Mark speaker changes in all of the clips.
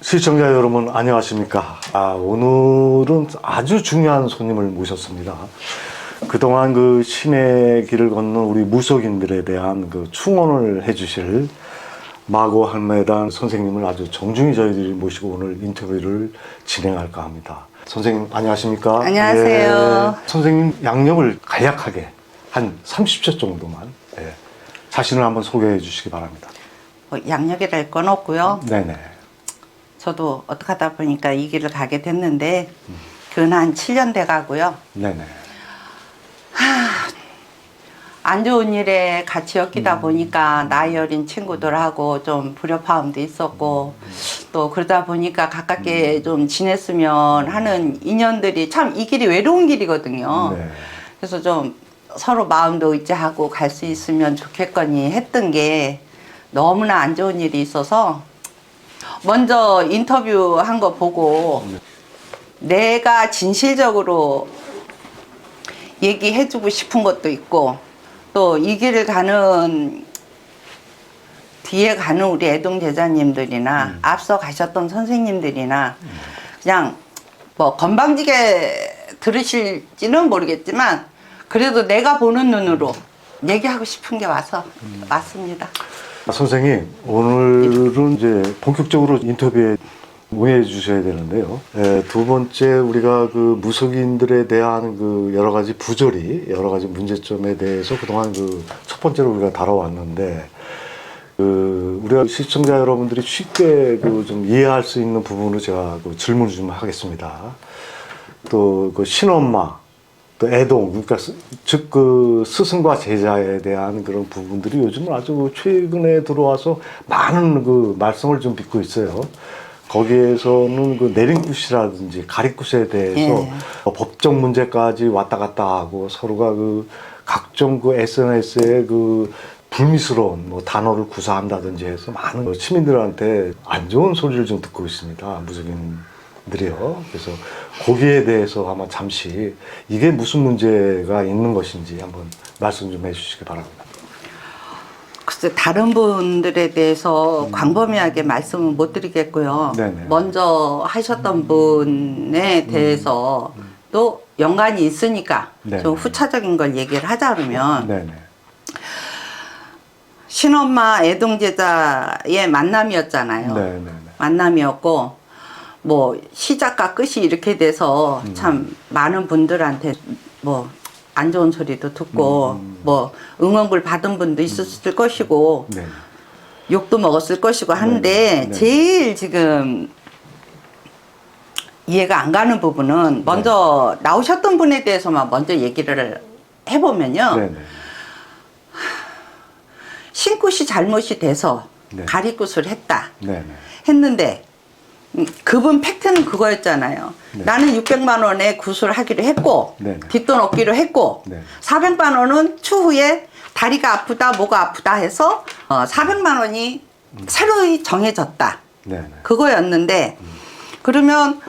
Speaker 1: 시청자 여러분 안녕하십니까. 오늘은 아주 중요한 손님을 모셨습니다. 그동안 그 신의 길을 걷는 우리 무속인들에 대한 그 충원을 해주실 마고 할매단 선생님을 아주 정중히 저희들이 모시고 오늘 인터뷰를 진행할까 합니다. 선생님 안녕하십니까?
Speaker 2: 안녕하세요.
Speaker 1: 예, 선생님 양력을 간략하게 한 30초 정도만 자신을 한번 소개해 주시기 바랍니다.
Speaker 2: 양력이랄 건 없고요.
Speaker 1: 네네.
Speaker 2: 저도 어떻게 하다 보니까 이 길을 가게 됐는데 근 한 7년 돼 가고요.
Speaker 1: 네네.
Speaker 2: 안 좋은 일에 같이 엮이다 보니까 나이 어린 친구들하고 좀 불협화음도 있었고 또 그러다 보니까 가깝게 좀 지냈으면 하는 인연들이 참 이 길이 외로운 길이거든요.
Speaker 1: 네.
Speaker 2: 그래서 좀 서로 마음도 의지하고 갈 수 있으면 좋겠거니 했던 게 너무나 안 좋은 일이 있어서 먼저 인터뷰 한 거 보고 내가 진실적으로 얘기해주고 싶은 것도 있고 또 이 길을 가는 뒤에 가는 우리 애동 제자님들이나 앞서 가셨던 선생님들이나 그냥 뭐 건방지게 들으실지는 모르겠지만 그래도 내가 보는 눈으로 얘기하고 싶은 게 와서 왔습니다.
Speaker 1: 선생님, 오늘은 이제 본격적으로 인터뷰에 응해 주셔야 되는데요. 두 번째 우리가 그 무속인들에 대한 그 여러 가지 부조리, 여러 가지 문제점에 대해서 그동안 그 첫 번째로 우리가 다뤄왔는데, 우리가 시청자 여러분들이 쉽게 그 좀 이해할 수 있는 부분으로 제가 그 질문을 좀 하겠습니다. 또 그 신엄마, 또 애동, 그러니까 즉 그 스승과 제자에 대한 그런 부분들이 요즘은 아주 최근에 들어와서 많은 그 말썽을 좀 빚고 있어요. 거기에서는 그 내림굿이라든지 가리굿에 대해서 법적 문제까지 왔다 갔다 하고 서로가 그 각종 그 SNS에 그 불미스러운 뭐 단어를 구사한다든지 해서 많은 시민들한테 안 좋은 소리를 좀 듣고 있습니다. 무속인들이요. 그래서 거기에 대해서 아마 잠시 이게 무슨 문제가 있는 것인지 한번 말씀 좀 해주시기 바랍니다.
Speaker 2: 글쎄 다른 분들에 대해서 광범위하게 말씀은 못 드리겠고요.
Speaker 1: 네네.
Speaker 2: 먼저 하셨던 분에 대해서 또 연관이 있으니까
Speaker 1: 네네.
Speaker 2: 좀 후차적인 걸 얘기를 하자 그러면
Speaker 1: 네네.
Speaker 2: 신엄마 애동제자의 만남이었잖아요.
Speaker 1: 네네네.
Speaker 2: 만남이었고 뭐 시작과 끝이 이렇게 돼서 참 많은 분들한테 뭐 안 좋은 소리도 듣고 뭐 응원글 받은 분도 있었을 것이고
Speaker 1: 네.
Speaker 2: 욕도 먹었을 것이고 하는데
Speaker 1: 네.
Speaker 2: 제일 지금 이해가 안 가는 부분은 먼저 나오셨던 분에 대해서만 먼저 얘기를 해보면요.
Speaker 1: 네네.
Speaker 2: 신굿이 잘못이 돼서
Speaker 1: 네.
Speaker 2: 가리굿을 했다
Speaker 1: 네네.
Speaker 2: 했는데 그분 팩트는 그거였잖아요.
Speaker 1: 네.
Speaker 2: 나는 600만 원에 굿을 하기로 했고
Speaker 1: 네네.
Speaker 2: 뒷돈 얻기로 했고
Speaker 1: 네.
Speaker 2: 400만 원은 추후에 다리가 아프다 뭐가 아프다 해서 400만 원이 새로이 정해졌다.
Speaker 1: 네네.
Speaker 2: 그거였는데 그러면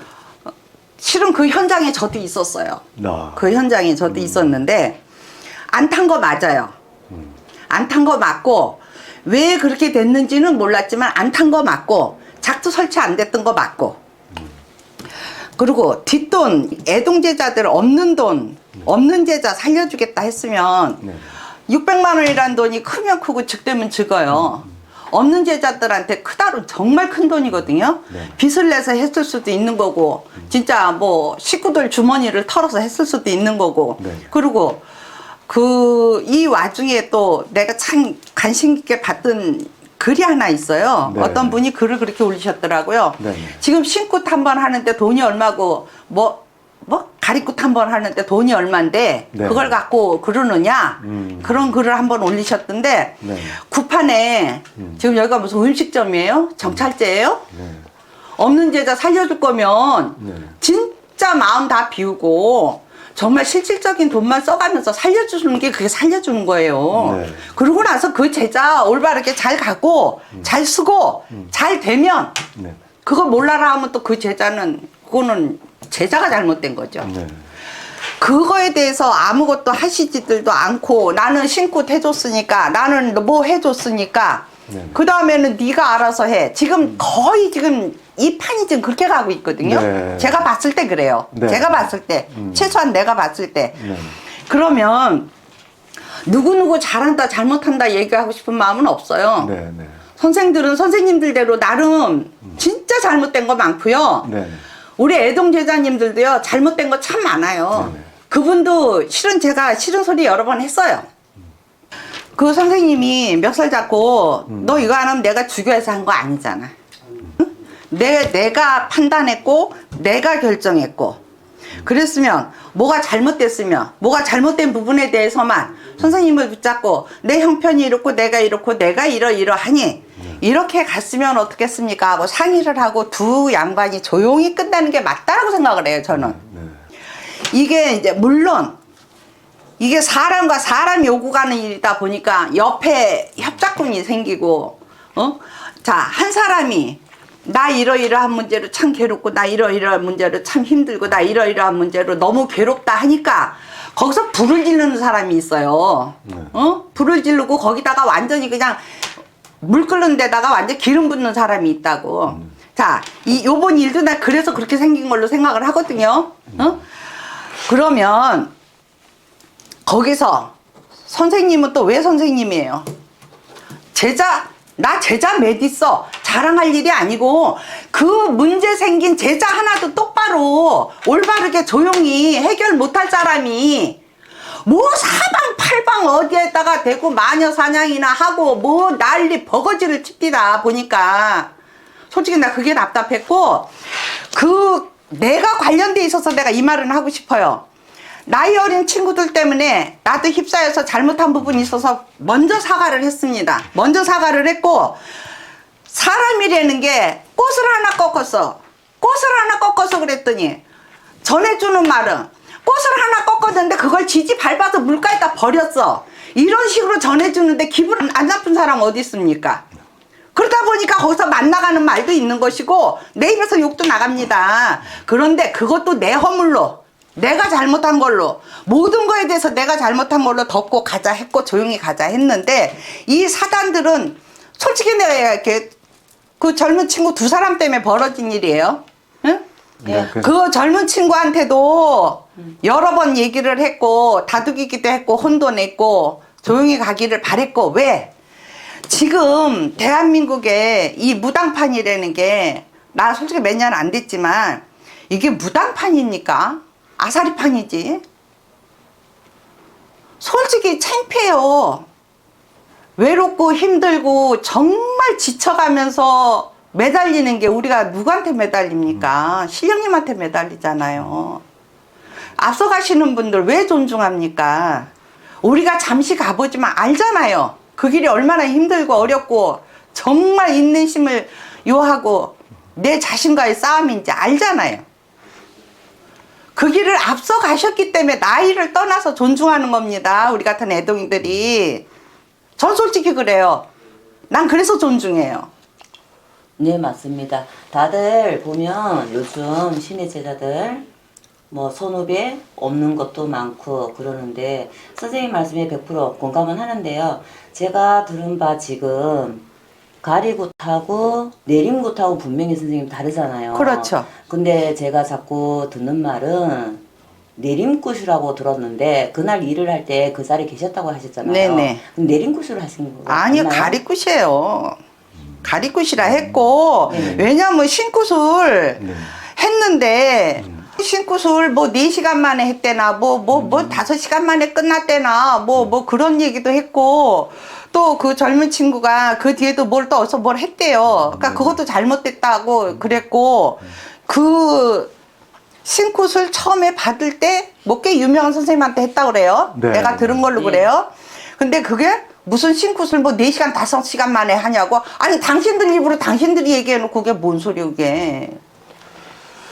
Speaker 2: 실은 그 현장에 저도 있었어요. 그 현장에 저도 있었는데 안 탄 거 맞아요. 안 탄 거 맞고 왜 그렇게 됐는지는 몰랐지만 안 탄 거 맞고 작두 설치 안 됐던 거 맞고 그리고 뒷돈 애동제자들 없는 돈 없는 제자 살려주겠다 했으면
Speaker 1: 네.
Speaker 2: 600만 원이라는 돈이 크면 크고 적되면 적어요. 없는 제자들한테 크다로 정말 큰 돈이거든요.
Speaker 1: 네.
Speaker 2: 빚을 내서 했을 수도 있는 거고 진짜 뭐 식구들 주머니를 털어서 했을 수도 있는 거고
Speaker 1: 네.
Speaker 2: 그리고 이 와중에 또 내가 참 관심 깊게 봤던 글이 하나 있어요.
Speaker 1: 네.
Speaker 2: 어떤 분이 글을 그렇게 올리셨더라고요.
Speaker 1: 네.
Speaker 2: 지금 신굿 한 번 하는데 돈이 얼마고 뭐 가리굿 한 번 하는데 돈이 얼만데
Speaker 1: 네.
Speaker 2: 그걸 갖고 그러느냐 그런 글을 한번 올리셨던데
Speaker 1: 네.
Speaker 2: 구판에 지금 여기가 무슨 음식점이에요? 정찰제예요?
Speaker 1: 네.
Speaker 2: 없는 제자 살려줄 거면
Speaker 1: 네.
Speaker 2: 진짜 마음 다 비우고 정말 실질적인 돈만 써가면서 살려주는 게 그게 살려주는 거예요.
Speaker 1: 네.
Speaker 2: 그러고 나서 그 제자 올바르게 잘 가고 잘 쓰고 잘 되면
Speaker 1: 네.
Speaker 2: 그거 몰라라 하면 또 그 제자는 그거는 제자가 잘못된 거죠.
Speaker 1: 네.
Speaker 2: 그거에 대해서 아무것도 하시지들도 않고 나는 신굿 해줬으니까 나는 뭐 해줬으니까
Speaker 1: 네.
Speaker 2: 그 다음에는 네가 알아서 해. 지금 거의 지금 이 판이 지금 그렇게 가고 있거든요.
Speaker 1: 네.
Speaker 2: 제가 봤을 때 그래요.
Speaker 1: 네.
Speaker 2: 제가 봤을 때. 최소한 내가 봤을 때.
Speaker 1: 네.
Speaker 2: 그러면 누구누구 잘한다 잘못한다 얘기하고 싶은 마음은 없어요.
Speaker 1: 네. 네.
Speaker 2: 선생들은 선생님들대로 나름 진짜 잘못된 거 많고요.
Speaker 1: 네.
Speaker 2: 우리 애동 제자님들도요 잘못된 거 참 많아요.
Speaker 1: 네네.
Speaker 2: 그분도 실은 제가 싫은 소리 여러 번 했어요. 그 선생님이 멱살 잡고 너 이거 안 하면 내가 죽여서 한 거 아니잖아. 응? 내가 판단했고 내가 결정했고 그랬으면 뭐가 잘못됐으면 뭐가 잘못된 부분에 대해서만 선생님을 붙잡고 내 형편이 이렇고 내가 이렇고 내가 이러이러하니 이렇게 갔으면 어떻겠습니까 하고 상의를 하고 두 양반이 조용히 끝나는 게 맞다라고 생각을 해요 저는.
Speaker 1: 네.
Speaker 2: 이게 이제 물론 이게 사람과 사람이 오고 가는 일이다 보니까 옆에 협작꾼이 생기고 자, 한 사람이 나 이러이러한 문제로 참 괴롭고 나 이러이러한 문제로 참 힘들고 나 이러이러한 문제로 너무 괴롭다 하니까 거기서 불을 지르는 사람이 있어요. 불을 지르고 거기다가 완전히 그냥 물 끓는 데다가 완전 기름 붓는 사람이 있다고. 자, 요번 일도 나 그래서 그렇게 생긴 걸로 생각을 하거든요. 그러면 거기서 선생님은 또 왜 선생님이에요? 나 제자 몇 있어. 자랑할 일이 아니고 그 문제 생긴 제자 하나도 똑바로 올바르게 조용히 해결 못할 사람이 뭐 사방팔방 어디에다가 대고 마녀 사냥이나 하고 뭐 난리 버거지를 칩디다 보니까 솔직히 나 그게 답답했고 내가 관련돼 있어서 내가 이 말은 하고 싶어요. 나이 어린 친구들 때문에 나도 휩싸여서 잘못한 부분이 있어서 먼저 사과를 했습니다. 먼저 사과를 했고 사람이라는 게 꽃을 하나 꺾어서 그랬더니 전해주는 말은 꽃을 하나 꺾었는데 그걸 지지 밟아서 물가에다 버렸어. 이런 식으로 전해주는데 기분 안 나쁜 사람 어디 있습니까? 그러다 보니까 거기서 만나가는 말도 있는 것이고 내 입에서 욕도 나갑니다. 그런데 그것도 내 허물로 내가 잘못한 걸로 모든 거에 대해서 내가 잘못한 걸로 덮고 가자 했고 조용히 가자 했는데 이 사단들은 솔직히 내가 이렇게 그 젊은 친구 두 사람 때문에 벌어진 일이에요. 응?
Speaker 1: 네,
Speaker 2: 그 젊은 친구한테도 여러 번 얘기를 했고 다투기기도 했고 혼도 냈고 조용히 가기를 바랬고 왜? 지금 대한민국에 이 무당판이라는 게 나 솔직히 몇 년 안 됐지만 이게 무당판입니까? 아사리판이지. 솔직히 창피해요. 외롭고 힘들고 정말 지쳐가면서 매달리는 게 우리가 누구한테 매달립니까? 신령님한테 매달리잖아요. 앞서가시는 분들 왜 존중합니까? 우리가 잠시 가보지만 알잖아요. 그 길이 얼마나 힘들고 어렵고 정말 인내심을 요하고 내 자신과의 싸움인지 알잖아요. 그 길을 앞서 가셨기 때문에 나이를 떠나서 존중하는 겁니다. 우리 같은 애동이들이. 전 솔직히 그래요. 난 그래서 존중해요.
Speaker 3: 네, 맞습니다. 다들 보면 요즘 신의 제자들 뭐 선후배 없는 것도 많고 그러는데 선생님 말씀에 100% 공감은 하는데요. 제가 들은 바 지금 가리굿하고 내림굿하고 분명히 선생님 다르잖아요.
Speaker 2: 그렇죠.
Speaker 3: 근데 제가 자꾸 듣는 말은 내림굿이라고 들었는데 그날 일을 할 때 그 자리에 계셨다고 하셨잖아요.
Speaker 2: 네네.
Speaker 3: 그럼 내림굿을 하신 거예요?
Speaker 2: 아니요, 가리굿이에요. 가리굿이라 했고, 왜냐면 신굿을 했는데, 신굿을 뭐 4시간 만에 했대나, 5시간 만에 끝났대나, 그런 얘기도 했고, 또 그 젊은 친구가 그 뒤에도 뭘 또 어디서 뭘 했대요. 그러니까 그것도 잘못됐다고 그랬고, 그 신굿을 처음에 받을 때, 뭐 꽤 유명한 선생님한테 했다고 그래요.
Speaker 1: 네.
Speaker 2: 내가 들은 걸로 그래요. 근데 그게 무슨 신굿을 뭐 4시간, 5시간 만에 하냐고. 아니, 당신들 입으로 당신들이 얘기해놓고 그게 뭔 소리, 그게.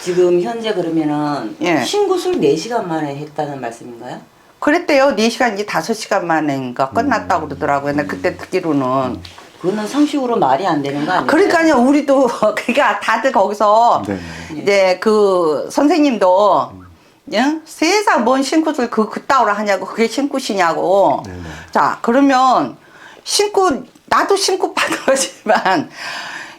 Speaker 3: 지금 현재 그러면은
Speaker 2: 예.
Speaker 3: 신굿을 4시간 만에 했다는 말씀인가요?
Speaker 2: 그랬대요. 4시간인지 5시간 만인가 끝났다고 그러더라고요. 근데 그때 듣기로는.
Speaker 3: 그거는 상식으로 말이 안 되는 거 아니에요?
Speaker 2: 그러니까요, 우리도, 그러니까 다들 거기서,
Speaker 1: 네.
Speaker 2: 이제 그 선생님도, 예? 세상 뭔 신굿을 그따위로 하냐고, 그게 신굿이냐고.
Speaker 1: 네네.
Speaker 2: 자, 그러면 신굿 나도 신굿 받았지만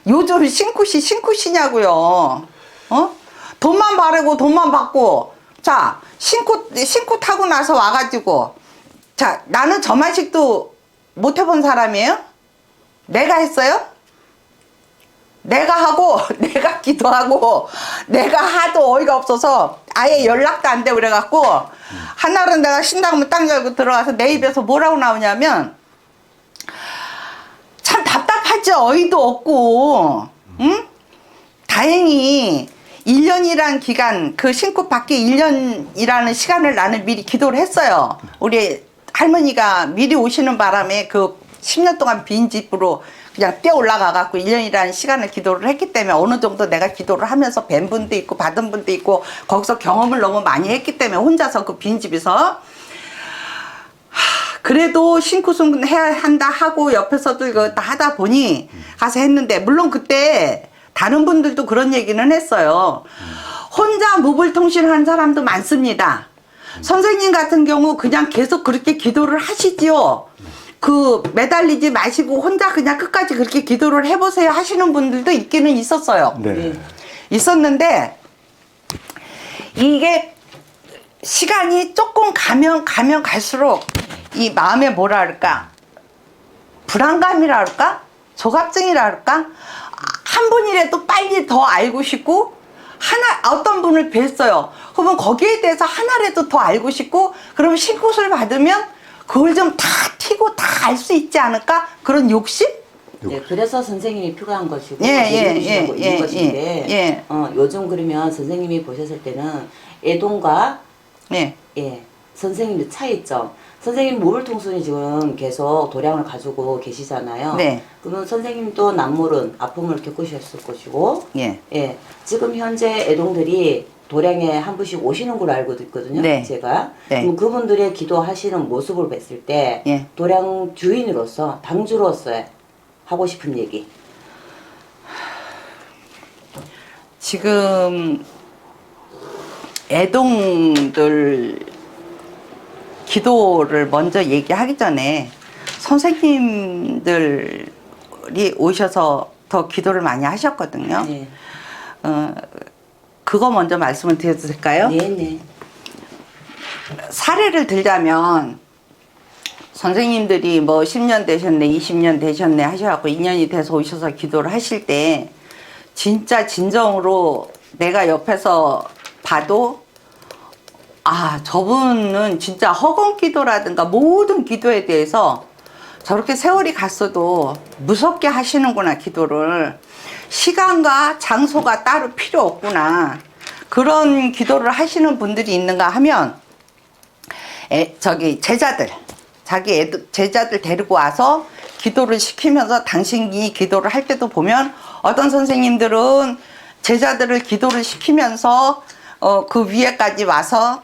Speaker 2: 요즘 신굿이냐고요. 어? 돈만 바르고 돈만 받고 자 신굿 하고 나서 와가지고 자 나는 저만식도 못 해본 사람이에요? 내가 했어요? 내가 하고 내가 기도하고 내가 하도 어이가 없어서 아예 연락도 안 돼 그래갖고 하나는 내가 신당문 딱 열고 들어가서 내 입에서 뭐라고 나오냐면 참 답답하지 어이도 없고 응? 다행히 1년이란 기간 그 신고 받기 1년이라는 시간을 나는 미리 기도를 했어요. 우리 할머니가 미리 오시는 바람에 그 10년 동안 빈 집으로 그냥 뛰어 올라가 갖고 1년이라는 시간을 기도를 했기 때문에 어느 정도 내가 기도를 하면서 뵌 분도 있고 받은 분도 있고 거기서 경험을 너무 많이 했기 때문에 혼자서 그 빈 집에서 그래도 신구순 해야 한다 하고 옆에서도 이거 다 하다 보니 가서 했는데 물론 그때 다른 분들도 그런 얘기는 했어요. 혼자 무불통신한 사람도 많습니다. 선생님 같은 경우 그냥 계속 그렇게 기도를 하시지요. 그 매달리지 마시고 혼자 그냥 끝까지 그렇게 기도를 해보세요 하시는 분들도 있기는 있었어요.
Speaker 1: 네.
Speaker 2: 있었는데 이게 시간이 조금 가면 갈수록 이 마음에 뭐라 할까 불안감이라 할까 조갑증이라 할까 한 분이라도 빨리 더 알고 싶고 어떤 분을 뵀어요. 그러면 거기에 대해서 하나라도 더 알고 싶고 그러면 신굿을 받으면 그걸 좀 다 튀고 다 알 수 있지 않을까 그런 욕심?
Speaker 3: 네, 그래서 선생님이 필요한 것이고
Speaker 2: 예,
Speaker 3: 있는 것인데
Speaker 2: 예.
Speaker 3: 요즘 그러면 선생님이 보셨을 때는 애동과
Speaker 2: 예.
Speaker 3: 선생님의 차이점. 선생님 모불통순이 지금 계속 도량을 가지고 계시잖아요.
Speaker 2: 네.
Speaker 3: 그러면 선생님도 남모른 아픔을 겪으셨을 것이고,
Speaker 2: 예.
Speaker 3: 지금 현재 애동들이 도량에 한 분씩 오시는 걸로 알고 있거든요.
Speaker 2: 네.
Speaker 3: 제가.
Speaker 2: 네.
Speaker 3: 그럼 그분들의 기도하시는 모습을 뵀을 때
Speaker 2: 예.
Speaker 3: 도량 주인으로서 당주로서 하고 싶은 얘기.
Speaker 2: 지금 애동들 기도를 먼저 얘기하기 전에 선생님들이 오셔서 더 기도를 많이 하셨거든요.
Speaker 3: 네.
Speaker 2: 그거 먼저 말씀을 드려도 될까요?
Speaker 3: 네네.
Speaker 2: 사례를 들자면 선생님들이 뭐 10년 되셨네 20년 되셨네 하셔갖고 2년이 돼서 오셔서 기도를 하실 때 진짜 진정으로 내가 옆에서 봐도 아 저분은 진짜 허공 기도라든가 모든 기도에 대해서 저렇게 세월이 갔어도 무섭게 하시는구나 기도를 시간과 장소가 따로 필요 없구나 그런 기도를 하시는 분들이 있는가 하면 제자들 자기 제자들 데리고 와서 기도를 시키면서 당신이 기도를 할 때도 보면 어떤 선생님들은 제자들을 기도를 시키면서 그 위에까지 와서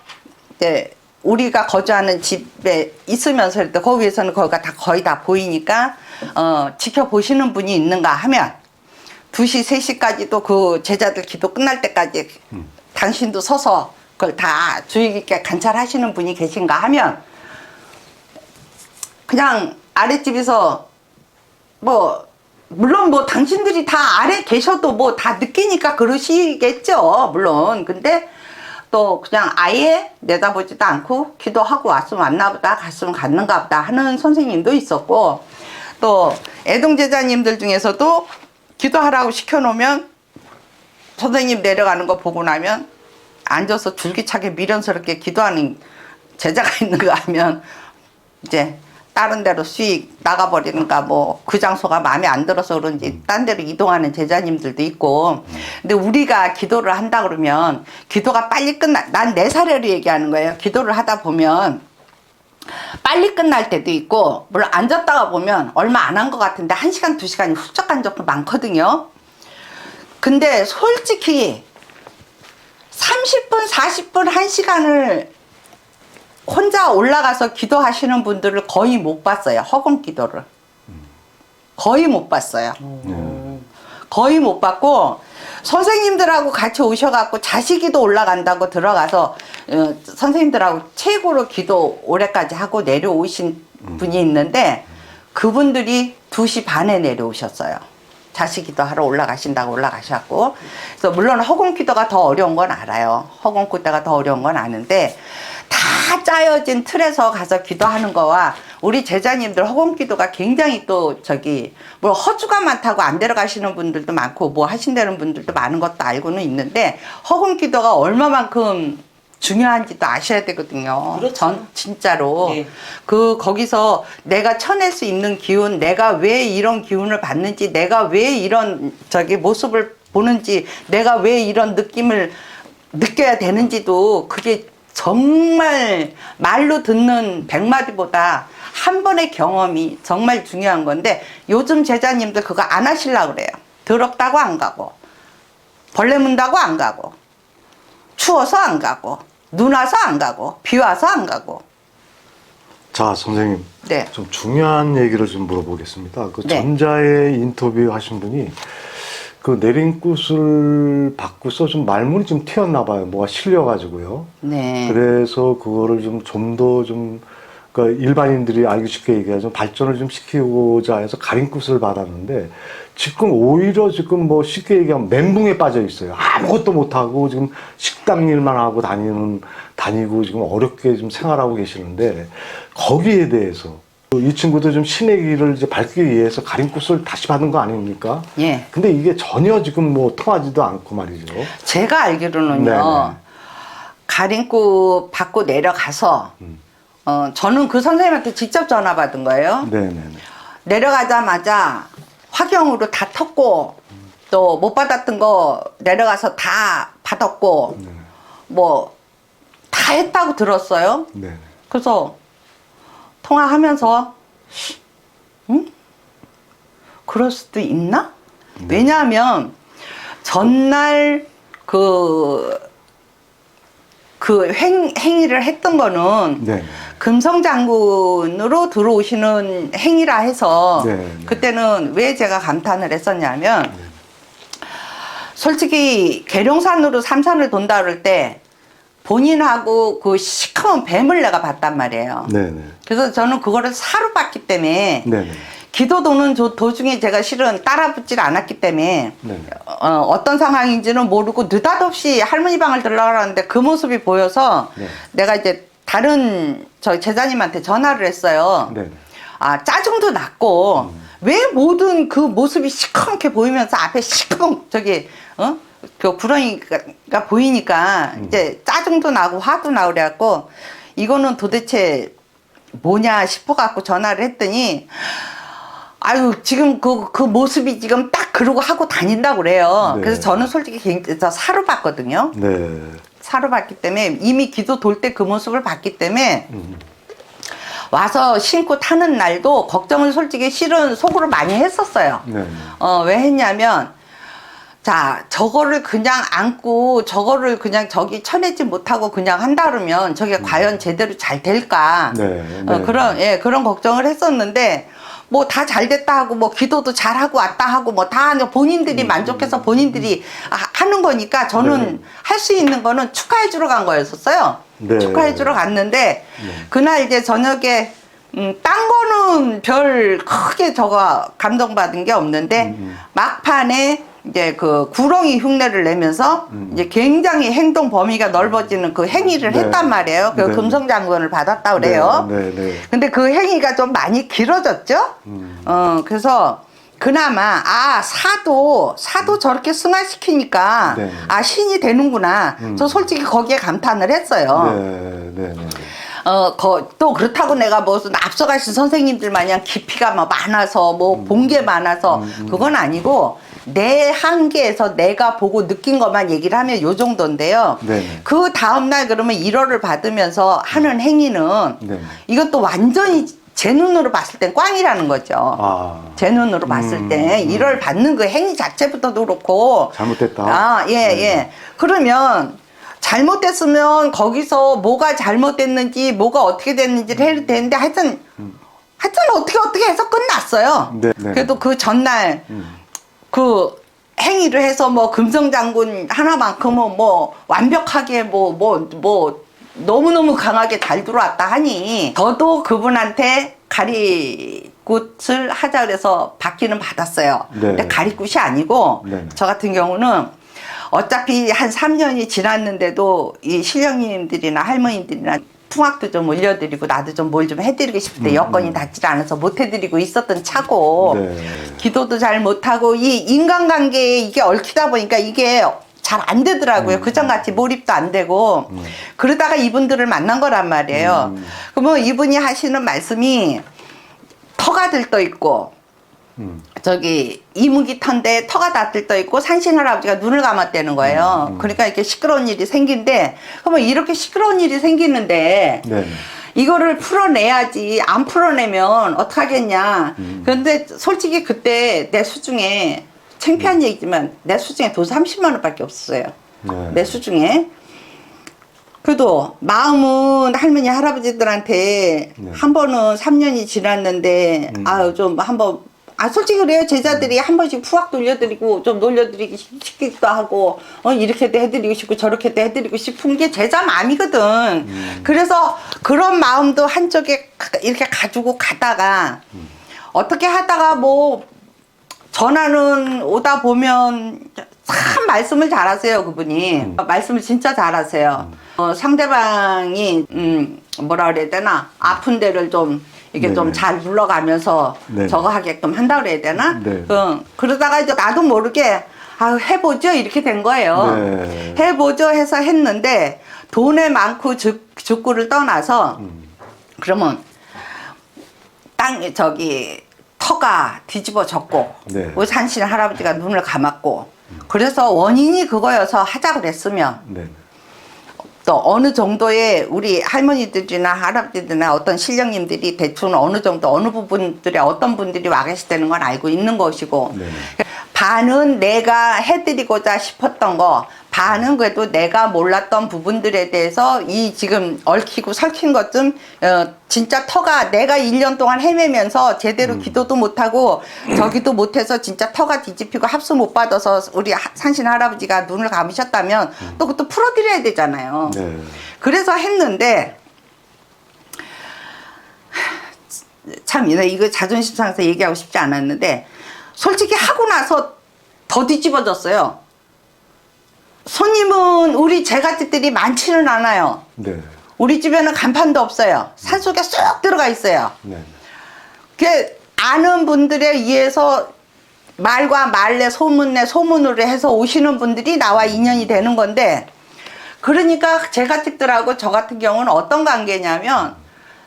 Speaker 2: 이제 우리가 거주하는 집에 있으면서 할 때 거기에서는 거기가 다 거의 다 보이니까 지켜보시는 분이 있는가 하면 2시, 3시까지도 그 제자들 기도 끝날 때까지 당신도 서서 그걸 다 주의 깊게 관찰하시는 분이 계신가 하면 그냥 아랫집에서 뭐 물론 뭐 당신들이 다 아래 계셔도 뭐 다 느끼니까 그러시겠죠 물론 근데 또 그냥 아예 내다보지도 않고 기도하고 왔으면 왔나보다 갔으면 갔는가 보다 하는 선생님도 있었고 또 애동제자님들 중에서도 기도하라고 시켜놓으면 선생님 내려가는 거 보고 나면 앉아서 줄기차게 미련스럽게 기도하는 제자가 있는가 하면 이제 다른 데로 수익 나가버리는가 뭐 그 장소가 마음에 안 들어서 그런지 딴 데로 이동하는 제자님들도 있고 근데 우리가 기도를 한다 그러면 기도가 빨리 난 내 사례로 얘기하는 거예요. 기도를 하다 보면 빨리 끝날 때도 있고 물론 앉았다가 보면 얼마 안 한 것 같은데 1시간 2시간이 훌쩍 간 적도 많거든요. 근데 솔직히 30분 40분 1시간을 혼자 올라가서 기도하시는 분들을 거의 못 봤어요. 허공 기도를 거의 못 봤어요. 거의 못 봤고 선생님들하고 같이 오셔갖고 자식이도 올라간다고 들어가서 선생님들하고 최고로 기도 오래까지 하고 내려오신 분이 있는데 그분들이 2시 반에 내려오셨어요. 자식기도 하러 올라가신다고 올라가셨고. 그래서 물론 허공기도가 더 어려운 건 알아요. 허공기도가 더 어려운 건 아는데 다 짜여진 틀에서 가서 기도하는 거와 우리 제자님들 허공기도가 굉장히 또 뭐 허주가 많다고 안 데려가시는 분들도 많고 뭐 하신다는 분들도 많은 것도 알고는 있는데 허공기도가 얼마만큼 중요한지도 아셔야 되거든요.
Speaker 3: 그렇죠.
Speaker 2: 진짜로.
Speaker 3: 네.
Speaker 2: 거기서 내가 쳐낼 수 있는 기운, 내가 왜 이런 기운을 받는지, 내가 왜 이런 모습을 보는지, 내가 왜 이런 느낌을 느껴야 되는지도 그게 정말 말로 듣는 100마디보다 한 번의 경험이 정말 중요한 건데 요즘 제자님들 그거 안 하시려고 그래요. 더럽다고 안 가고, 벌레 문다고 안 가고, 추워서 안 가고, 눈 와서 안 가고, 비 와서 안 가고.
Speaker 1: 자, 선생님.
Speaker 2: 네.
Speaker 1: 좀 중요한 얘기를 좀 물어보겠습니다. 그
Speaker 2: 네.
Speaker 1: 전자에 인터뷰 하신 분이 그 내림굿을 받고서 좀 말문이 좀 튀었나 봐요. 뭐가 실려가지고요.
Speaker 2: 네.
Speaker 1: 그래서 그거를 좀 더 그러니까 일반인들이 알기 쉽게 얘기하자면 발전을 좀 시키고자 해서 가림굿을 받았는데 지금 오히려 지금 뭐 쉽게 얘기하면 멘붕에 빠져 있어요. 아무것도 못하고 지금 식당 일만 하고 다니고 지금 어렵게 좀 생활하고 계시는데 거기에 대해서 이 친구도 좀 신의 길을 이제 밟기 위해서 가림굿을 다시 받은 거 아닙니까?
Speaker 2: 예.
Speaker 1: 근데 이게 전혀 지금 뭐 통하지도 않고 말이죠.
Speaker 2: 제가 알기로는요,
Speaker 1: 네네.
Speaker 2: 가림굿 받고 내려가서, 저는 그 선생님한테 직접 전화 받은 거예요.
Speaker 1: 네네.
Speaker 2: 내려가자마자 화경으로 다 텄고, 또 못 받았던 거 내려가서 다 받았고, 뭐, 다 했다고 들었어요.
Speaker 1: 네.
Speaker 2: 그래서 통화하면서 그럴 수도 있나? 왜냐하면 전날 행위를 했던 거는
Speaker 1: 네.
Speaker 2: 금성장군으로 들어오시는 행위라 해서
Speaker 1: 네.
Speaker 2: 그때는 왜 제가 감탄을 했었냐면 솔직히 계룡산으로 삼산을 돈다 그럴 때 본인하고 그 시커먼 뱀을 내가 봤단 말이에요.
Speaker 1: 네네.
Speaker 2: 그래서 저는 그거를 사로 봤기 때문에
Speaker 1: 네네.
Speaker 2: 기도 도는 도중에 제가 실은 따라붙질 않았기 때문에
Speaker 1: 네.
Speaker 2: 어떤 상황인지는 모르고 느닷없이 할머니 방을 들어가라는데 그 모습이 보여서
Speaker 1: 네.
Speaker 2: 내가 이제 다른 저 제자님한테 전화를 했어요.
Speaker 1: 네네.
Speaker 2: 아, 짜증도 났고 왜 모든 그 모습이 시커멓게 보이면서 앞에 그 구렁이가 보이니까 이제 짜증도 나고 화도 나고 그래갖고 이거는 도대체 뭐냐 싶어갖고 전화를 했더니 아유 지금 그 모습이 지금 딱 그러고 하고 다닌다고 그래요.
Speaker 1: 네.
Speaker 2: 그래서 저는 솔직히 저 사로 봤거든요.
Speaker 1: 네.
Speaker 2: 사로 봤기 때문에 이미 기도 돌 때 그 모습을 봤기 때문에 와서 신고 타는 날도 걱정을 솔직히 실은 속으로 많이 했었어요.
Speaker 1: 네.
Speaker 2: 왜 했냐면 자, 저거를 그냥 안고 저거를 그냥 저기 쳐내지 못하고 그냥 한다 그러면 저게 과연 제대로 잘 될까?
Speaker 1: 네, 네.
Speaker 2: 그런 걱정을 했었는데 뭐 다 잘 됐다 하고 뭐 기도도 잘 하고 왔다 하고 뭐 다 본인들이 만족해서 본인들이 하는 거니까 저는
Speaker 1: 네.
Speaker 2: 할 수 있는 거는 축하해 주러 간 거였었어요.
Speaker 1: 네.
Speaker 2: 축하해 주러 갔는데 그날 이제 저녁에 딴 거는 별 크게 저거 감동받은 게 없는데 막판에 이제 그 구렁이 흉내를 내면서 이제 굉장히 행동 범위가 넓어지는 그 행위를
Speaker 1: 네.
Speaker 2: 했단 말이에요. 그
Speaker 1: 네.
Speaker 2: 금성장군을 받았다 그래요.
Speaker 1: 네. 네.
Speaker 2: 근데 그 행위가 좀 많이 길어졌죠. 그래서 그나마 사도 저렇게 승화시키니까
Speaker 1: 네.
Speaker 2: 신이 되는구나. 저 솔직히 거기에 감탄을 했어요.
Speaker 1: 네.
Speaker 2: 또 그렇다고 내가 무슨 앞서가신 선생님들 마냥 깊이가 뭐 많아서 뭐 본 게 많아서 그건 아니고 내 한계에서 내가 보고 느낀 것만 얘기를 하면 요 정도인데요.
Speaker 1: 네.
Speaker 2: 그 다음날 그러면 1월을 받으면서 하는 행위는
Speaker 1: 네.
Speaker 2: 이건 또 완전히 제 눈으로 봤을 땐 꽝이라는 거죠. 제 눈으로 봤을 때 1월 받는 그 행위 자체부터도 그렇고
Speaker 1: 잘못됐다.
Speaker 2: 예. 그러면 잘못됐으면 거기서 뭐가 잘못됐는지 뭐가 어떻게 됐는지를 해야 되는데 하여튼 어떻게 해서 끝났어요.
Speaker 1: 네.
Speaker 2: 그래도 그 전날 그 행위를 해서 뭐 금성장군 하나만큼은 뭐 완벽하게 뭐 너무너무 강하게 잘 들어왔다 하니 저도 그분한테 가리굿을 하자 그래서 받기는 받았어요.
Speaker 1: 네.
Speaker 2: 근데 가리굿이 아니고
Speaker 1: 네.
Speaker 2: 저 같은 경우는 어차피 한 3년이 지났는데도 이 신령님들이나 할머니들이나 풍악도 좀 올려드리고 나도 좀 뭘 좀 해드리고 싶은데 여건이 닿지 않아서 못 해드리고 있었던 차고
Speaker 1: 네.
Speaker 2: 기도도 잘 못하고 이 인간관계에 이게 얽히다 보니까 이게 잘 안 되더라고요. 그전같이 몰입도 안 되고 그러다가 이분들을 만난 거란 말이에요. 그러면 이분이 하시는 말씀이 터가 들떠 있고 저기 이무기 턴데 터가 다 들떠 있고 산신 할아버지가 눈을 감았다는 거예요. 그러니까 이렇게 시끄러운 일이 생긴데 그러면 이렇게 시끄러운 일이 생기는데
Speaker 1: 네.
Speaker 2: 이거를 풀어내야지 안 풀어내면 어떡하겠냐. 그런데 솔직히 그때 내 수중에 창피한 얘기지만 내 수중에 돈 30만 원밖에 없었어요.
Speaker 1: 네.
Speaker 2: 내 수중에. 그래도 마음은 할머니 할아버지들한테
Speaker 1: 네.
Speaker 2: 한 번은 3년이 지났는데 아유 좀 한번 솔직히 그래요. 제자들이 한 번씩 푸악 돌려드리고 좀 놀려드리기 싶기도 하고 이렇게도 해드리고 싶고 저렇게도 해드리고 싶은 게 제자 마음이거든. 그래서 그런 마음도 한쪽에 이렇게 가지고 가다가 어떻게 하다가 뭐 전화는 오다 보면 참 말씀을 잘하세요. 그분이 말씀을 진짜 잘하세요. 상대방이 뭐라 그래야 되나 아픈 데를 좀 이게
Speaker 1: 네네.
Speaker 2: 좀 잘 물러가면서
Speaker 1: 네네.
Speaker 2: 저거 하게끔 한다 그래야 되나?
Speaker 1: 네.
Speaker 2: 그러다가 이제 나도 모르게 해보죠 이렇게 된 거예요.
Speaker 1: 네.
Speaker 2: 해보죠 해서 했는데 돈에 많고 죽구를 떠나서 그러면 터가 뒤집어졌고
Speaker 1: 네.
Speaker 2: 우리 산신 할아버지가 눈을 감았고 그래서 원인이 그거여서 하자 그랬으면
Speaker 1: 네.
Speaker 2: 또 어느 정도의 우리 할머니들이나 할아버지들이나 어떤 신령님들이 대충 어느 정도 어느 부분들에 어떤 분들이 와 계시다는 건 알고 있는 것이고
Speaker 1: 네.
Speaker 2: 반은 내가 해드리고자 싶었던 거 반은 그래도 내가 몰랐던 부분들에 대해서 이 지금 얽히고 설킨 것 좀 진짜 터가 내가 1년 동안 헤매면서 제대로 기도도 못하고 저기도 못해서 진짜 터가 뒤집히고 합수 못 받아서 우리 산신 할아버지가 눈을 감으셨다면 또 그것도 풀어드려야 되잖아요.
Speaker 1: 네.
Speaker 2: 그래서 했는데 참 이거 자존심 상해서 얘기하고 싶지 않았는데 솔직히 하고 나서 더 뒤집어졌어요. 손님은 우리 제갓집들이 많지는 않아요.
Speaker 1: 네.
Speaker 2: 우리 집에는 간판도 없어요. 산속에 쏙 들어가 있어요.
Speaker 1: 네.
Speaker 2: 그 아는 분들에 의해서 말과 말내 소문내 소문으로 해서 오시는 분들이 나와 인연이 되는 건데 그러니까 제갓집들하고 저 같은 경우는 어떤 관계냐면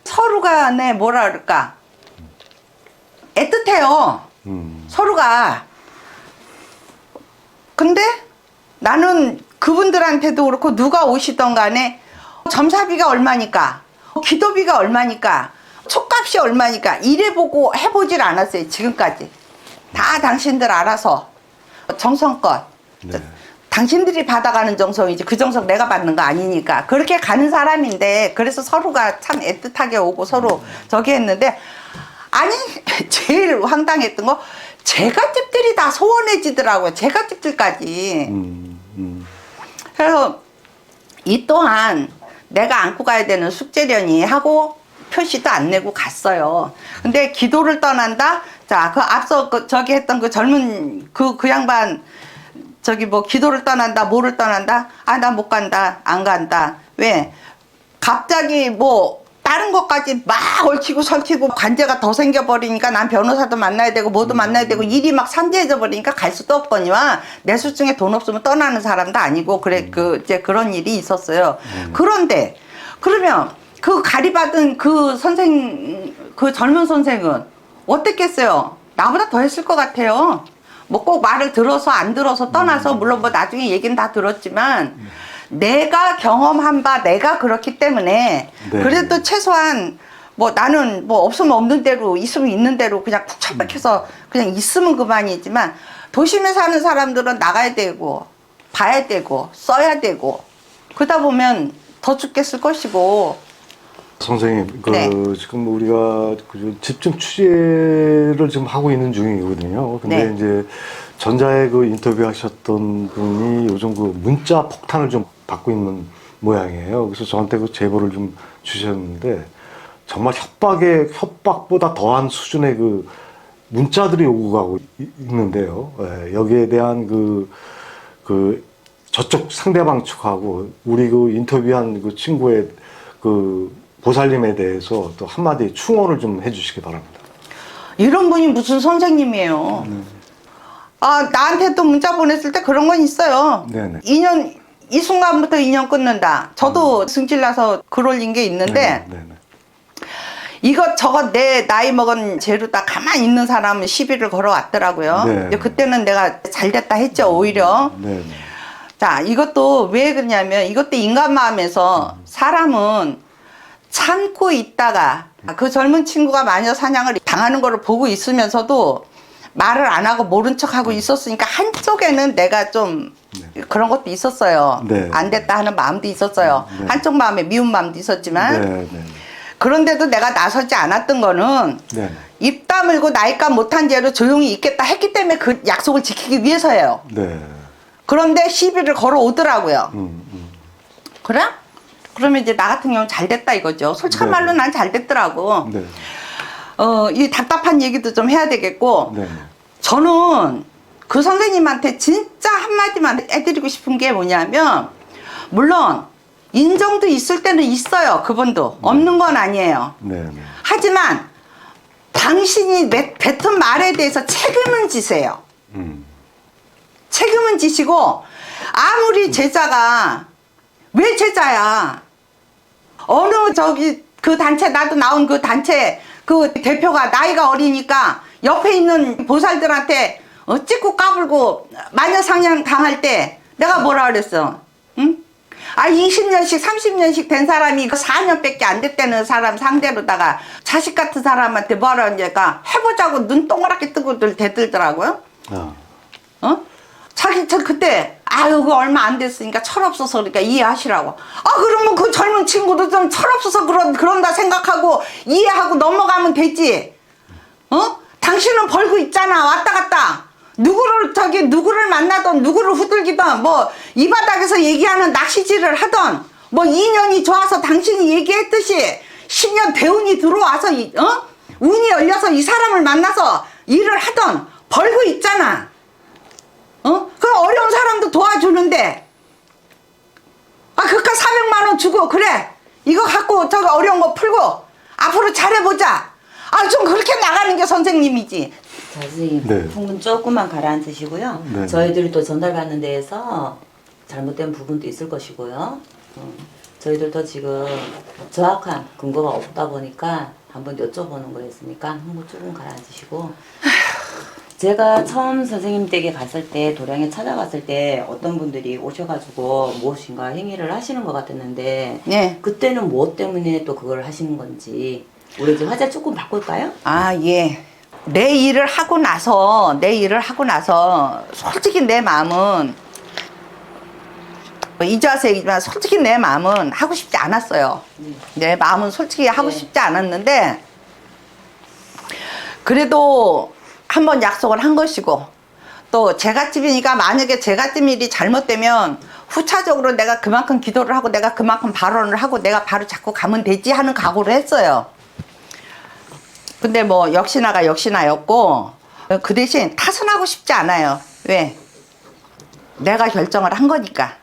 Speaker 2: 서로 간에 뭐라 그럴까 애틋해요. 서로가. 근데 나는 그분들한테도 그렇고 누가 오시던 간에 점사비가 얼마니까 기도비가 얼마니까 촉값이 얼마니까 이래보고 해보질 않았어요. 지금까지 다 당신들 알아서 정성껏
Speaker 1: 네.
Speaker 2: 당신들이 받아가는 정성이지 그 정성 내가 받는 거 아니니까 그렇게 가는 사람인데 그래서 서로가 참 애틋하게 오고 서로 저기 했는데 아니 제일 황당했던 거 제갓집들이 다 소원해지더라고요. 제갓집들까지. 그래서 이 또한 내가 안고 가야 되는 숙제련이 하고 표시도 안 내고 갔어요. 근데 기도를 떠난다? 자, 그 앞서 저기 했던 그 젊은 그 양반 저기 뭐 기도를 떠난다, 뭐를 떠난다? 나 못 간다, 안 간다. 왜? 갑자기 뭐 다른 것까지 막 얽히고 설키고 관제가 더 생겨버리니까 난 변호사도 만나야 되고 뭐도 만나야 되고 일이 막 산재해져 버리니까 갈 수도 없거니와 내 수중에 돈 없으면 떠나는 사람도 아니고 그래 이제 그런 일이 있었어요. 그런데 그러면 그 가리받은 그 젊은 선생은 어땠겠어요? 나보다 더 했을 것 같아요. 뭐 꼭 말을 들어서 안 들어서 떠나서 물론 뭐 나중에 얘기는 다 들었지만 내가 경험한 바 내가 그렇기 때문에
Speaker 1: 네.
Speaker 2: 그래도 최소한 뭐 나는 뭐 없으면 없는 대로 있으면 있는 대로 그냥 쿡 처박혀서 그냥 있으면 그만이지만 도심에 사는 사람들은 나가야 되고 봐야 되고 써야 되고 그러다 보면 더 죽겠을 것이고.
Speaker 1: 선생님,
Speaker 2: 네.
Speaker 1: 지금 우리가 집중 취재를 지금 하고 있는 중이거든요. 근데
Speaker 2: 네.
Speaker 1: 이제 전자에 그 인터뷰 하셨던 분이 요즘 그 문자 폭탄을 좀 받고 있는 모양이에요. 그래서 저한테 그 제보를 좀 주셨는데 정말 협박보다 더한 수준의 그 문자들이 오고 가고 있는데요. 예, 여기에 대한 그 저쪽 상대방 측하고 우리 그 인터뷰한 그 친구의 그 보살님에 대해서 또 한마디 충언을 좀 해주시기 바랍니다.
Speaker 2: 이런 분이 무슨 선생님이에요. 아, 나한테 또 문자 보냈을 때 그런 건 있어요.
Speaker 1: 네네.
Speaker 2: 이 순간부터 인연 끊는다. 저도 승질나서 글 올린 게 있는데,
Speaker 1: 네네.
Speaker 2: 이것저것 내 나이 먹은 죄로다 가만히 있는 사람은 시비를 걸어왔더라고요.
Speaker 1: 네.
Speaker 2: 근데 그때는 내가 잘 됐다 했죠, 오히려.
Speaker 1: 네네.
Speaker 2: 자, 이것도 왜 그러냐면, 이것도 인간 마음에서 사람은 참고 있다가 그 젊은 친구가 마녀 사냥을 당하는 거를 보고 있으면서도 말을 안 하고 모른 척하고 있었으니까 한쪽에는 내가 좀 그런 것도 있었어요.
Speaker 1: 네.
Speaker 2: 안 됐다 하는 마음도 있었어요.
Speaker 1: 네.
Speaker 2: 한쪽 마음에 미운 마음도 있었지만
Speaker 1: 네네.
Speaker 2: 그런데도 내가 나서지 않았던 거는
Speaker 1: 네네.
Speaker 2: 입 다물고 나이값 못한 죄로 조용히 있겠다 했기 때문에 그 약속을 지키기 위해서예요.
Speaker 1: 네.
Speaker 2: 그런데 시비를 걸어 오더라고요.
Speaker 1: 음.
Speaker 2: 그래? 그러면 이제 나 같은 경우는 잘 됐다 이거죠. 솔직한
Speaker 1: 네.
Speaker 2: 말로 난 잘 됐더라고.
Speaker 1: 네.
Speaker 2: 이 답답한 얘기도 좀 해야 되겠고,
Speaker 1: 네.
Speaker 2: 저는 그 선생님한테 진짜 한마디만 해드리고 싶은 게 뭐냐면, 물론 인정도 있을 때는 있어요. 그분도 없는 건 아니에요.
Speaker 1: 네네.
Speaker 2: 하지만 당신이 뱉은 말에 대해서 책임은 지세요. 책임은 지시고, 아무리 제자가 왜 제자야? 어느 그 단체, 나도 나온 그 단체 그 대표가 나이가 어리니까 옆에 있는 보살들한테 찍고 까불고 마녀 사냥 당할 때 내가 뭐라 그랬어? 응? 아, 20년씩 30년씩 된 사람이 그 4년밖에 안 됐다는 사람 상대로다가 자식 같은 사람한테 뭐라 하니까 해보자고 눈 동그랗게 뜨고들 대들더라고요. 어? 저 그때 아유 그 얼마 안 됐으니까 철없어서 그러니까 이해하시라고. 아, 그러면 그 젊은 친구도 좀 철없어서 그런다 생각하고 이해하고 넘어가면 되지. 어? 당신은 벌고 있잖아. 왔다 갔다 누구를 만나던 누구를 후들기던 뭐 이 바닥에서 얘기하는 낚시질을 하던 뭐 인연이 좋아서 당신이 얘기했듯이 10년 대운이 들어와서 운이 열려서 이 사람을 만나서 일을 하던 벌고 있잖아. 그럼 어려운 사람도 도와주는데, 아, 그깟 400만 원 주고, 그래, 이거 갖고 저기 어려운 거 풀고, 앞으로 잘해보자. 아, 좀 그렇게 나가는 게 선생님이지.
Speaker 3: 자, 선생님,
Speaker 1: 네.
Speaker 3: 풍분 조금만 가라앉으시고요.
Speaker 1: 네.
Speaker 3: 저희들도 전달받는 데에서 잘못된 부분도 있을 것이고요. 저희들도 지금 정확한 근거가 없다 보니까 한번 여쭤보는 거였으니까 한번 조금 가라앉으시고. 제가 처음 선생님 댁에 갔을 때, 도량에 찾아갔을 때 어떤 분들이 오셔가지고 무엇인가 행위를 하시는 것 같았는데,
Speaker 2: 네.
Speaker 3: 그때는 무엇 때문에 또 그걸 하시는 건지, 우리 이제 화제 조금 바꿀까요?
Speaker 2: 아, 예. 내 일을 하고 나서 솔직히 내 마음은, 이제 와서 얘기지만 솔직히 내 마음은 하고 싶지 않았어요. 내 마음은 솔직히 하고 싶지 않았는데, 그래도 한번 약속을 한 것이고, 또 제갓집이니까 만약에 제갓집 일이 잘못되면 후차적으로 내가 그만큼 기도를 하고 내가 그만큼 발언을 하고 내가 바로 잡고 가면 되지 하는 각오를 했어요. 근데 뭐 역시나가 역시나였고, 그 대신 탓은 하고 싶지 않아요. 왜? 내가 결정을 한 거니까.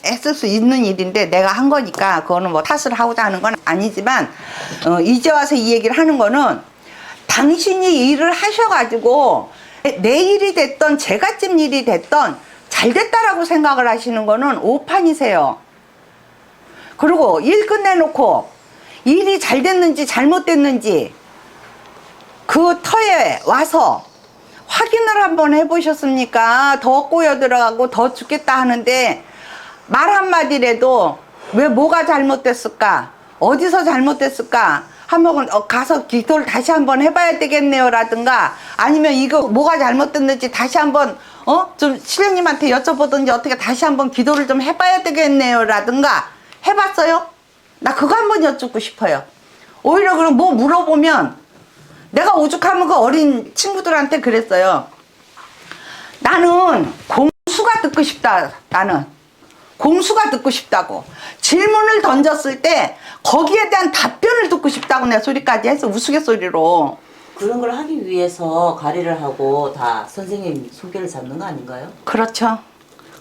Speaker 2: 했을 수 있는 일인데 내가 한 거니까 그거는 뭐 탓을 하고자 하는 건 아니지만, 이제 와서 이 얘기를 하는 거는 당신이 일을 하셔가지고 내 일이 됐던 제갓집 일이 됐던 잘 됐다라고 생각을 하시는 거는 오판이세요. 그리고 일 끝내놓고 일이 잘 됐는지 잘못됐는지 그 터에 와서 확인을 한번 해보셨습니까? 더 꼬여 들어가고 더 죽겠다 하는데 말 한마디라도 왜 뭐가 잘못됐을까? 어디서 잘못됐을까? 한번 가서 기도를 다시 한번 해봐야 되겠네요 라든가, 아니면 이거 뭐가 잘못됐는지 다시 한번 좀 신령님한테 여쭤보든지 어떻게 다시 한번 기도를 좀 해봐야 되겠네요 라든가 해봤어요? 나 그거 한번 여쭙고 싶어요. 오히려 그럼 뭐 물어보면 내가 오죽하면 그 어린 친구들한테 그랬어요. 나는 공수가 듣고 싶다. 나는 공수가 듣고 싶다고. 질문을 던졌을 때 거기에 대한 답변을 듣고 싶다고 내 소리까지 해서 우스갯소리로.
Speaker 3: 그런 걸 하기 위해서 가리를 하고 다 선생님 소개를 잡는 거 아닌가요?
Speaker 2: 그렇죠.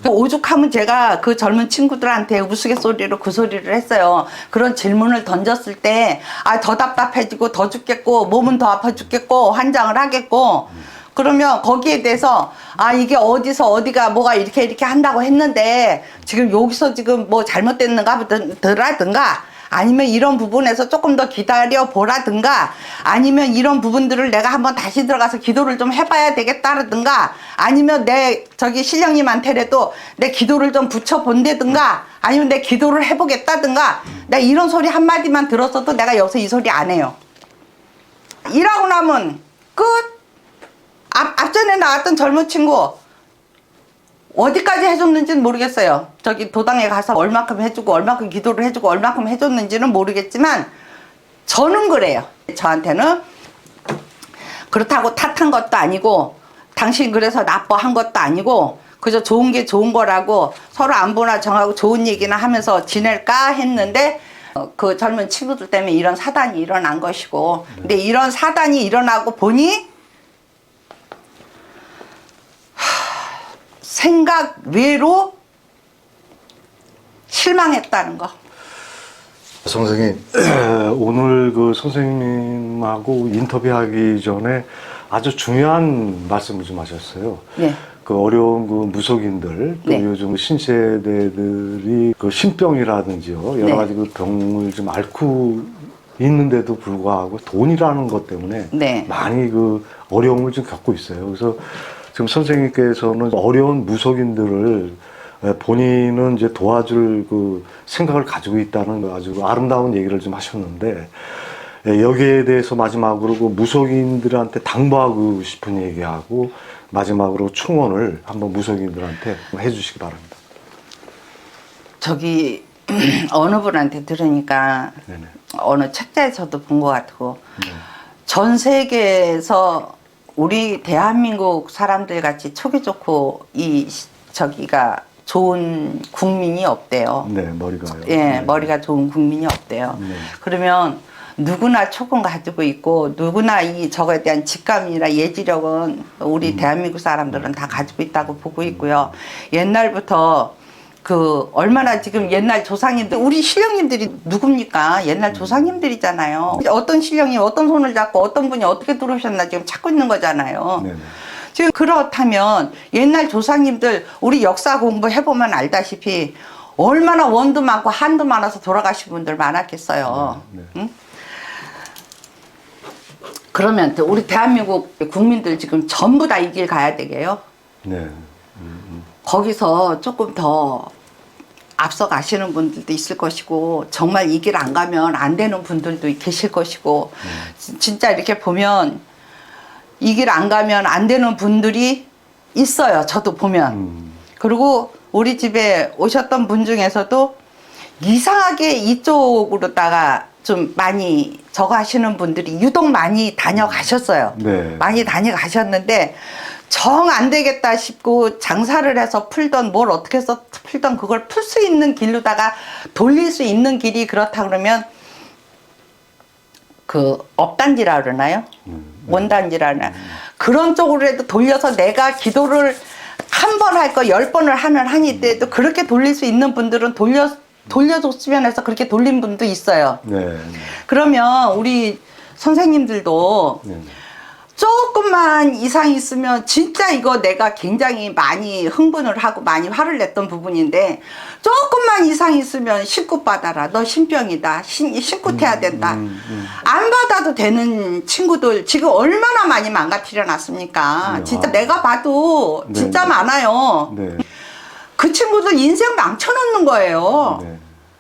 Speaker 2: 오죽하면 제가 그 젊은 친구들한테 우스갯소리로 그 소리를 했어요. 그런 질문을 던졌을 때, 아, 더 답답해지고, 더 죽겠고, 몸은 더 아파 죽겠고, 환장을 하겠고, 그러면 거기에 대해서, 아, 이게 어디서 어디가 뭐가 이렇게 한다고 했는데, 지금 여기서 지금 뭐 잘못됐는가 더라든가, 아니면 이런 부분에서 조금 더 기다려 보라든가, 아니면 이런 부분들을 내가 한번 다시 들어가서 기도를 좀 해봐야 되겠다라든가, 아니면 내 저기 신령님한테라도 내 기도를 좀 붙여본다든가, 아니면 내 기도를 해보겠다든가, 내가 이런 소리 한마디만 들었어도 내가 여기서 이 소리 안 해요. 일하고 나면 끝. 앞전에 나왔던 젊은 친구 어디까지 해줬는지는 모르겠어요. 저기 도당에 가서 얼마큼 해주고 얼마큼 기도를 해주고 얼마큼 해줬는지는 모르겠지만 저는 그래요. 저한테는 그렇다고 탓한 것도 아니고 당신 그래서 나빠한 것도 아니고 그저 좋은 게 좋은 거라고 서로 안보나 정하고 좋은 얘기나 하면서 지낼까 했는데 그 젊은 친구들 때문에 이런 사단이 일어난 것이고 근데 이런 사단이 일어나고 보니 생각 외로 실망했다는 거.
Speaker 1: 선생님, 오늘 그 선생님하고 인터뷰하기 전에 아주 중요한 말씀을 좀 하셨어요.
Speaker 2: 네.
Speaker 1: 그 어려운 그 무속인들, 또
Speaker 2: 네.
Speaker 1: 요즘 신세대들이 그 신병이라든지요, 여러
Speaker 2: 네.
Speaker 1: 가지 그 병을 좀 앓고 있는데도 불구하고 돈이라는 것 때문에
Speaker 2: 네.
Speaker 1: 많이 그 어려움을 좀 겪고 있어요. 그래서 지금 선생님께서는 어려운 무속인들을 본인은 이제 도와줄 그 생각을 가지고 있다는 아주 아름다운 얘기를 좀 하셨는데 여기에 대해서 마지막으로 그 무속인들한테 당부하고 싶은 얘기하고 마지막으로 충원을 한번 무속인들한테 해주시기 바랍니다.
Speaker 2: 저기 어느 분한테 들으니까
Speaker 1: 네네.
Speaker 2: 어느 책자에서도 본 것 같고 전 세계에서 우리 대한민국 사람들 같이 촉이 좋고 저기가 좋은 국민이 없대요.
Speaker 1: 네, 머리가요.
Speaker 2: 예,
Speaker 1: 네.
Speaker 2: 머리가 좋은 국민이 없대요.
Speaker 1: 네.
Speaker 2: 그러면 누구나 촉은 가지고 있고 누구나 이 저거에 대한 직감이나 예지력은 우리 대한민국 사람들은 다 가지고 있다고 보고 있고요. 옛날부터 그 얼마나 지금 옛날 조상님들 우리 신령님들이 누굽니까? 옛날 조상님들이잖아요. 어떤 신령이 어떤 손을 잡고 어떤 분이 어떻게 들어오셨나 지금 찾고 있는 거잖아요.
Speaker 1: 네네.
Speaker 2: 지금 그렇다면 옛날 조상님들 우리 역사 공부해보면 알다시피 얼마나 원도 많고 한도 많아서 돌아가신 분들 많았겠어요.
Speaker 1: 네.
Speaker 2: 응? 그러면 또 우리 대한민국 국민들 지금 전부 다 이 길 가야 되게요.
Speaker 1: 네.
Speaker 2: 거기서 조금 더 앞서 가시는 분들도 있을 것이고 정말 이 길 안 가면 안 되는 분들도 계실 것이고 진짜 이렇게 보면 이 길 안 가면 안 되는 분들이 있어요. 저도 보면. 그리고 우리 집에 오셨던 분 중에서도 이상하게 이쪽으로다가 좀 많이 저거 하시는 분들이 유독 많이 다녀가셨어요.
Speaker 1: 네.
Speaker 2: 많이 다녀가셨는데 정 안 되겠다 싶고 장사를 해서 풀던 뭘 어떻게 해서 풀던 그걸 풀 수 있는 길로다가 돌릴 수 있는 길이 그렇다 그러면 그 업단지라 그러나요? 원단지라 그러나요? 그런 쪽으로라도 돌려서 내가 기도를 한 번 할 거 10번을 하니 때도 그렇게 돌릴 수 있는 분들은 돌려줬으면 해서 그렇게 돌린 분도 있어요.
Speaker 1: 네.
Speaker 2: 그러면 우리 선생님들도
Speaker 1: 네.
Speaker 2: 조금만 이상 있으면 진짜 이거 내가 굉장히 많이 흥분을 하고 많이 화를 냈던 부분인데 조금만 이상 있으면 신고 받아라. 너 신병이다. 신고해야 된다. 안 받아도 되는 친구들 지금 얼마나 많이 망가뜨려 놨습니까? 진짜 내가 봐도 진짜
Speaker 1: 네.
Speaker 2: 많아요.
Speaker 1: 네.
Speaker 2: 그 친구들 인생 망쳐놓는 거예요.
Speaker 1: 네.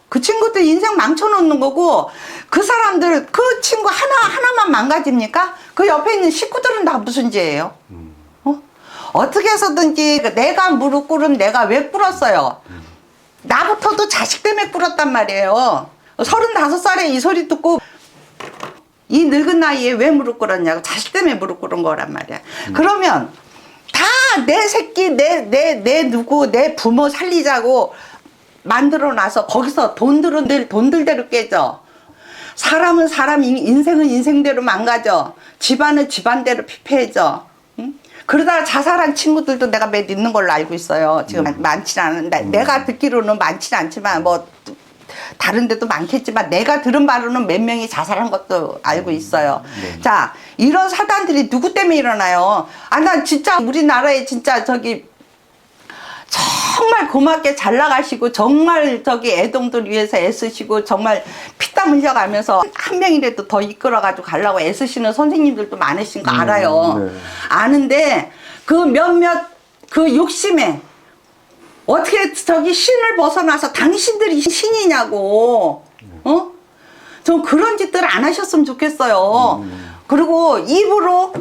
Speaker 2: 그 친구들 인생 망쳐놓는 거고 그 사람들 그 친구 하나만 망가집니까? 그 옆에 있는 식구들은 다 무슨 죄예요? 어떻게 해서든지 내가 무릎 꿇은 내가 왜 꿇었어요? 나부터도 자식 때문에 꿇었단 말이에요. 35살에 이 소리 듣고 이 늙은 나이에 왜 무릎 꿇었냐고 자식 때문에 무릎 꿇은 거란 말이야. 그러면 다 내 새끼 내 누구 내 부모 살리자고 만들어 놔서 거기서 돈들대로 깨져. 사람은 사람, 인생은 인생대로 망가져. 집안은 집안대로 피폐해져. 응? 그러다가 자살한 친구들도 내가 몇 있는 걸로 알고 있어요. 지금 많지는 않은데 내가 듣기로는 많지는 않지만 뭐 다른 데도 많겠지만 내가 들은 바로는 몇 명이 자살한 것도 알고 있어요. 자, 이런 사단들이 누구 때문에 일어나요? 아, 난 진짜 우리나라에 진짜 정말 고맙게 잘 나가시고 정말 애동들 위해서 애쓰시고 정말 피땀 흘려가면서 한 명이라도 더 이끌어가지고 가려고 애쓰시는 선생님들도 많으신 거 알아요.
Speaker 1: 네.
Speaker 2: 아는데 그 몇몇 그 욕심에 어떻게 신을 벗어나서 당신들이 신이냐고, 어? 좀 그런 짓들 안 하셨으면 좋겠어요. 그리고 입으로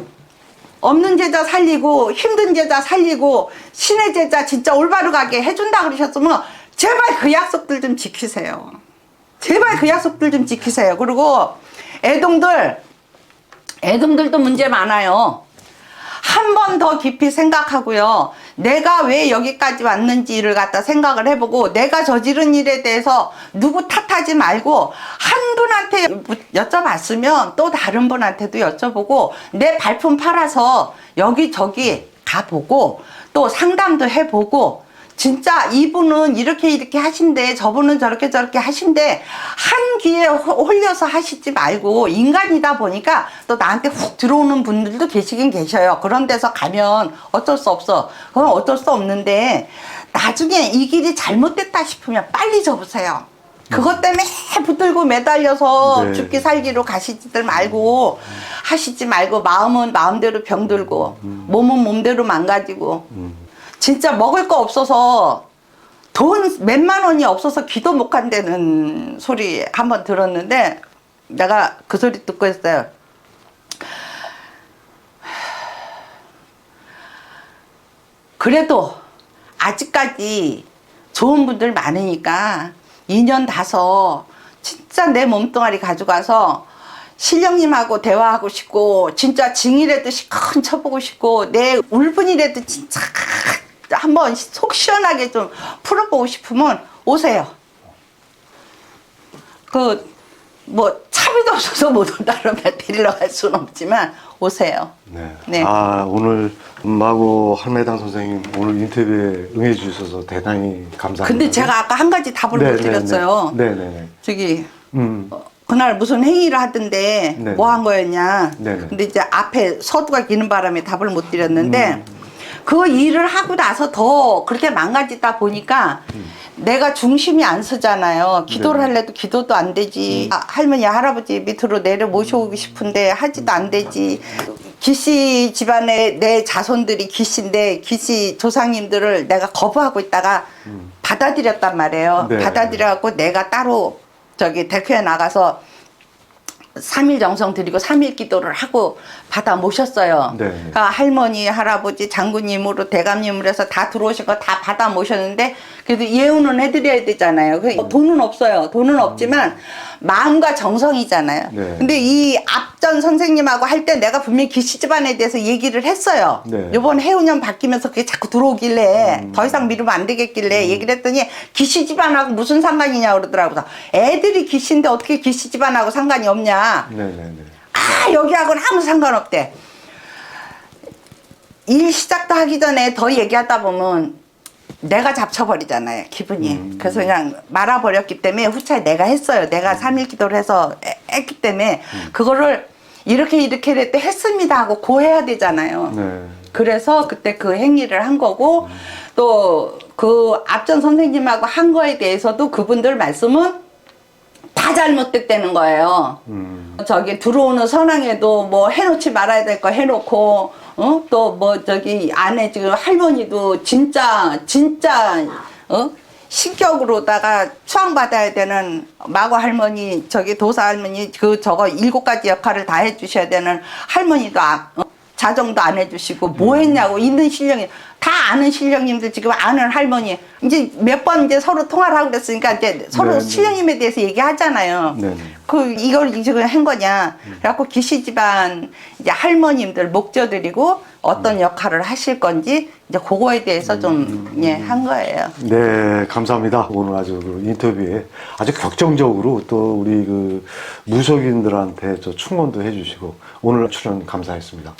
Speaker 2: 없는 제자 살리고 힘든 제자 살리고 신의 제자 진짜 올바로 가게 해준다 그러셨으면 제발 그 약속들 좀 지키세요. 제발 그 약속들 좀 지키세요. 그리고 애동들도 문제 많아요. 한 번 더 깊이 생각하고요. 내가 왜 여기까지 왔는지를 갖다 생각을 해보고 내가 저지른 일에 대해서 누구 탓하지 말고 한 분한테 여쭤봤으면 또 다른 분한테도 여쭤보고 내 발품 팔아서 여기저기 가보고 또 상담도 해보고 진짜 이분은 이렇게 하신대 저분은 저렇게 하신대 한 귀에 홀려서 하시지 말고 인간이다 보니까 또 나한테 훅 들어오는 분들도 계시긴 계셔요. 그런 데서 가면 어쩔 수 없어. 그건 어쩔 수 없는데 나중에 이 길이 잘못됐다 싶으면 빨리 접으세요. 그것 때문에 붙들고 매달려서
Speaker 1: 네.
Speaker 2: 죽기 살기로 가시지들 말고 하시지 말고 마음은 마음대로 병들고 몸은 몸대로 망가지고 진짜 먹을 거 없어서 돈 몇만 원이 없어서 기도 못 한다는 소리 한번 들었는데 내가 그 소리 듣고 했어요. 그래도 아직까지 좋은 분들 많으니까 2년 다서 진짜 내 몸뚱아리 가져가서 신령님하고 대화하고 싶고 진짜 징이라도 시큰 쳐보고 싶고 내 울분이라도 진짜 한번 속 시원하게 좀 풀어보고 싶으면 오세요. 뭐 차비도 없어서 못 온다 그러면 데리러 갈 수는 없지만 오세요.
Speaker 1: 네.
Speaker 2: 네.
Speaker 1: 아, 오늘 마고 할매당 선생님 오늘 인터뷰에 응해 주셔서 대단히 감사합니다.
Speaker 2: 근데 제가 아까 한 가지 답을 못 드렸어요.
Speaker 1: 네네네.
Speaker 2: 저기 그날 무슨 행위를 하던데
Speaker 1: 네네.
Speaker 2: 뭐 한 거였냐.
Speaker 1: 네네.
Speaker 2: 근데 이제 앞에 서두가 기는 바람에 답을 못 드렸는데 그 일을 하고 나서 더 그렇게 망가지다 보니까 내가 중심이 안 서잖아요. 기도를
Speaker 1: 네.
Speaker 2: 하려도 기도도 안 되지. 할머니 할아버지 밑으로 내려 모셔오고 싶은데 하지도 안 되지. 기씨 집안에 내 자손들이 기씨인데 기씨 조상님들을 내가 거부하고 있다가 받아들였단 말이에요.
Speaker 1: 네.
Speaker 2: 받아들여갖고 내가 따로 대표에 나가서 3일 정성 드리고 3일 기도를 하고 받아 모셨어요.
Speaker 1: 네.
Speaker 2: 그러니까 할머니, 할아버지, 장군님으로 대감님으로 해서 다 들어오신 거 다 받아 모셨는데 그래도 예우는 해드려야 되잖아요. 돈은 없어요. 돈은 없지만 마음과 정성이잖아요.
Speaker 1: 네.
Speaker 2: 근데 이 앞전 선생님하고 할 때 내가 분명히 기씨 집안에 대해서 얘기를 했어요.
Speaker 1: 네.
Speaker 2: 요번 해운년 바뀌면서 그게 자꾸 들어오길래 더 이상 미루면 안 되겠길래 얘기를 했더니 기씨 집안하고 무슨 상관이냐 그러더라고요. 애들이 기씨인데 어떻게 기씨 집안하고 상관이 없냐.
Speaker 1: 네네네.
Speaker 2: 아, 여기하고는 아무 상관없대. 일 시작도 하기 전에 더 얘기하다 보면 내가 잡쳐버리잖아요, 기분이. 그래서 그냥 말아버렸기 때문에 후차에 내가 했어요. 내가 3일 기도를 해서 했기 때문에 그거를 이렇게 했습니다 하고 고해야 되잖아요.
Speaker 1: 네.
Speaker 2: 그래서 그때 그 행위를 한 거고 또 그 앞전 선생님하고 한 거에 대해서도 그분들 말씀은 다 잘못됐다는 거예요. 들어오는 선왕에도 뭐 해놓지 말아야 될 거 해놓고, 또 뭐 안에 지금 할머니도 진짜, 신격으로다가 추앙받아야 되는 마고 할머니, 도사 할머니, 7가지 역할을 다 해주셔야 되는 할머니도 자정도 안 해주시고 뭐 했냐고 있는 신령님 다 아는 신령님들 지금 아는 할머니 이제 몇 번 이제 서로 통화를 하고 그랬으니까 이제 서로
Speaker 1: 네,
Speaker 2: 신령님에 대해서 얘기하잖아요.
Speaker 1: 네.
Speaker 2: 이걸 지금 한 거냐. 그래갖고 기씨 집안 이제 할머님들 목져드리고 어떤 역할을 하실 건지 이제 그거에 대해서 좀 예, 한 거예요.
Speaker 1: 네, 감사합니다. 오늘 아주 그 인터뷰에 아주 격정적으로 또 우리 그 무속인들한테 저 충원도 해주시고 오늘 출연 감사했습니다.